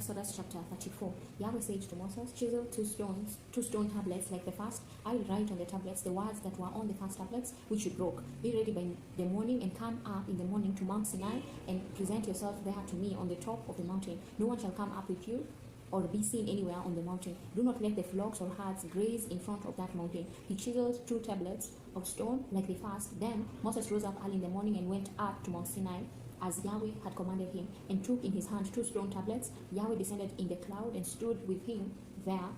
Exodus chapter 34. Yahweh said to Moses, chisel two stone tablets like the first. I will write on the tablets the words that were on the first tablets, which you broke. Be ready by the morning and come up in the morning to Mount Sinai and present yourself there to me on the top of the mountain. No one shall come up with you or be seen anywhere on the mountain. Do not let the flocks or herds graze in front of that mountain. He chiseled 2 tablets of stone like the first. Then Moses rose up early in the morning and went up to Mount Sinai, as Yahweh had commanded him, and took in his hand 2 stone tablets. Yahweh descended in the cloud and stood with him there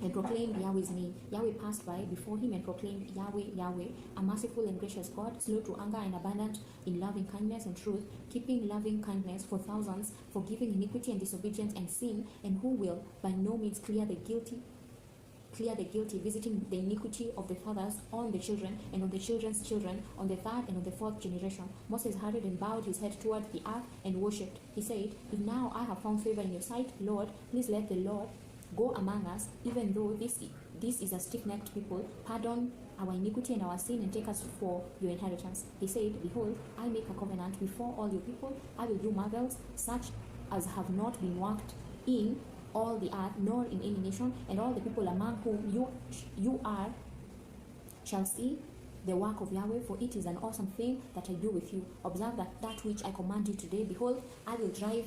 and proclaimed Yahweh's name. Yahweh passed by before him and proclaimed, Yahweh, Yahweh, a merciful and gracious God, slow to anger and abundant in loving kindness and truth, keeping loving kindness for thousands, forgiving iniquity and disobedience and sin, and who will by no means clear the guilty, visiting the iniquity of the fathers on the children and on the children's children, on the 3rd and on the 4th generation. Moses hurried and bowed his head toward the earth and worshipped. He said, if now I have found favor in your sight, Lord, please let the Lord go among us, even though this is a stiff-necked people. Pardon our iniquity and our sin, and take us for your inheritance. He said, behold, I make a covenant before all your people. I will do marvels such as have not been worked in all the earth, nor in any nation, and all the people among whom you are shall see the work of Yahweh, for it is an awesome thing that I do with you. Observe that which I command you today. Behold, I will drive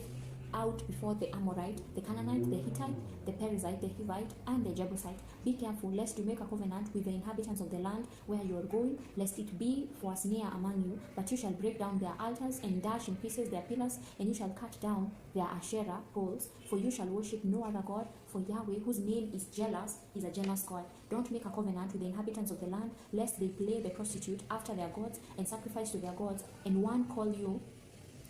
out before the Amorite, the Canaanite, the Hittite, the Perizzite, the Hivite, and the Jebusite. Be careful lest you make a covenant with the inhabitants of the land where you are going, lest it be for a snare among you. But you shall break down their altars and dash in pieces their pillars, and you shall cut down their Asherah poles. For you shall worship no other God, for Yahweh, whose name is jealous, is a jealous God. Don't make a covenant with the inhabitants of the land, lest they play the prostitute after their gods and sacrifice to their gods, and one call you,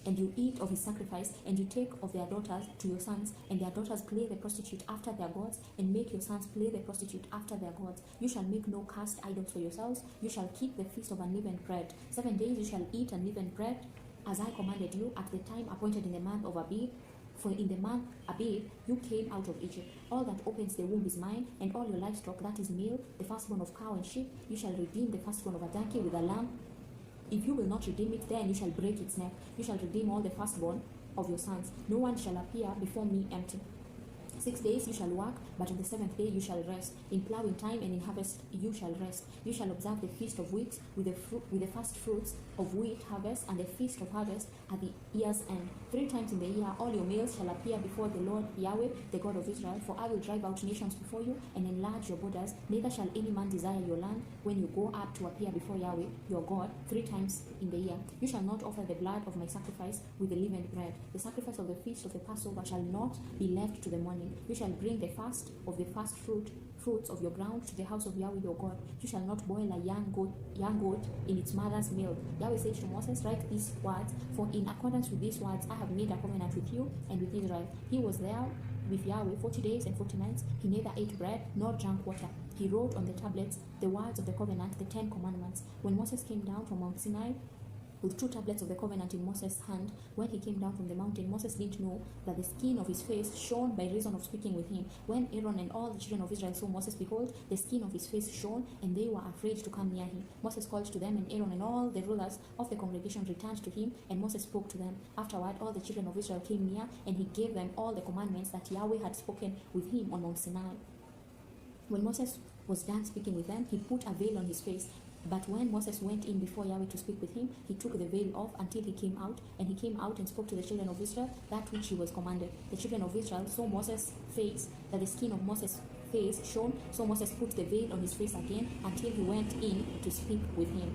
and you eat of his sacrifice, and you take of their daughters to your sons, and their daughters play the prostitute after their gods, and make your sons play the prostitute after their gods. You shall make no cast idols for yourselves. You shall keep the feast of unleavened bread. 7 days you shall eat unleavened bread, as I commanded you, at the time appointed in the month of Abib. For in the month Abib you came out of Egypt. All that opens the womb is mine, and all your livestock that is male, the firstborn of cow and sheep. You shall redeem the firstborn of a donkey with a lamb. If you will not redeem it, then you shall break its neck. You shall redeem all the firstborn of your sons. No one shall appear before me empty. 6 days you shall work, but on the 7th day you shall rest. In plowing time and in harvest you shall rest. You shall observe the feast of weeks with the first fruits of wheat harvest, and the feast of harvest at the year's end. 3 times in the year all your males shall appear before the Lord Yahweh, the God of Israel. For I will drive out nations before you and enlarge your borders. Neither shall any man desire your land when you go up to appear before Yahweh your God 3 times in the year. You shall not offer the blood of my sacrifice with the leavened bread. The sacrifice of the feast of the Passover shall not be left to the morning. You shall bring the first of the first fruits of your ground to the house of Yahweh your God. You shall not boil a young goat in its mother's milk. Yahweh said to Moses, write these words, for in accordance with these words I have made a covenant with you and with Israel. He was there with Yahweh 40 days and 40 nights. He neither ate bread nor drank water. He wrote on the tablets the words of the covenant, the 10 commandments. When Moses came down from Mount Sinai with 2 tablets of the covenant in Moses' hand, when he came down from the mountain, Moses didn't know that the skin of his face shone by reason of speaking with him. When Aaron and all the children of Israel saw Moses, behold, the skin of his face shone, and they were afraid to come near him. Moses called to them, and Aaron and all the rulers of the congregation returned to him, and Moses spoke to them. Afterward, all the children of Israel came near, and he gave them all the commandments that Yahweh had spoken with him on Mount Sinai. When Moses was done speaking with them, he put a veil on his face. But when Moses went in before Yahweh to speak with him, he took the veil off until he came out, and he came out and spoke to the children of Israel that which he was commanded. The children of Israel saw Moses' face, that the skin of Moses' face shone, so Moses put the veil on his face again until he went in to speak with him.